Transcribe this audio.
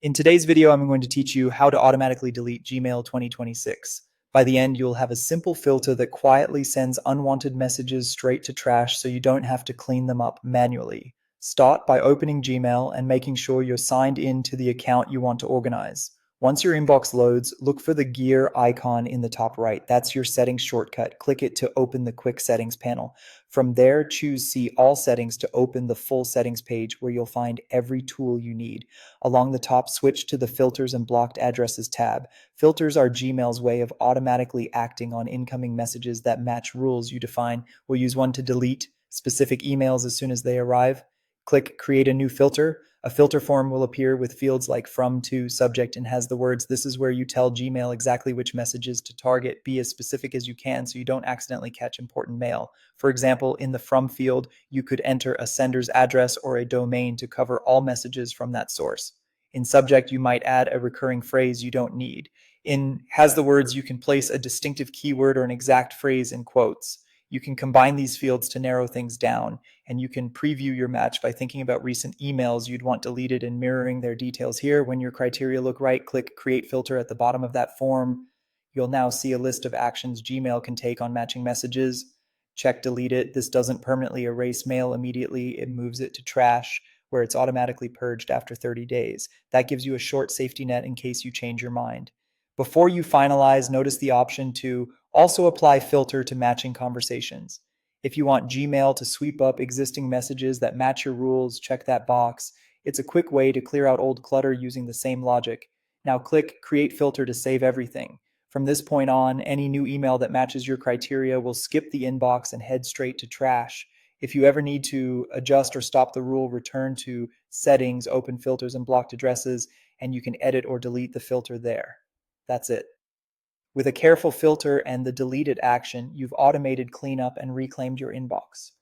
In today's video, I'm going to teach you how to automatically delete Gmail 2026. By the end, you'll have a simple filter that quietly sends unwanted messages straight to trash so you don't have to clean them up manually. Start by opening Gmail and making sure you're signed in to the account you want to organize. Once your inbox loads, look for the gear icon in the top right. That's your settings shortcut. Click it to open the quick settings panel. From there, choose See All Settings to open the full settings page where you'll find every tool you need. Along the top, switch to the Filters and Blocked Addresses tab. Filters are Gmail's way of automatically acting on incoming messages that match rules you define. We'll use one to delete specific emails as soon as they arrive. Click Create a New Filter. A filter form will appear with fields like from, to, subject, and has the words. This is where you tell Gmail exactly which messages to target. Be as specific as you can so you don't accidentally catch important mail. For example, in the from field, you could enter a sender's address or a domain to cover all messages from that source. In subject, you might add a recurring phrase you don't need. In has the words, you can place a distinctive keyword or an exact phrase in quotes. You can combine these fields to narrow things down, and you can preview your match by thinking about recent emails you'd want deleted and mirroring their details here. When your criteria look right, click Create Filter at the bottom of that form. You'll now see a list of actions Gmail can take on matching messages. Check Delete It. This doesn't permanently erase mail immediately. It moves it to trash, where it's automatically purged after 30 days. That gives you a short safety net in case you change your mind. Before you finalize, notice the option to also apply filter to matching conversations. If you want Gmail to sweep up existing messages that match your rules, check that box. It's a quick way to clear out old clutter using the same logic. Now click Create Filter to save everything. From this point on, any new email that matches your criteria will skip the inbox and head straight to trash. If you ever need to adjust or stop the rule, return to Settings, Open Filters, and Blocked Addresses, and you can edit or delete the filter there. That's it. With a careful filter and the deleted action, you've automated cleanup and reclaimed your inbox.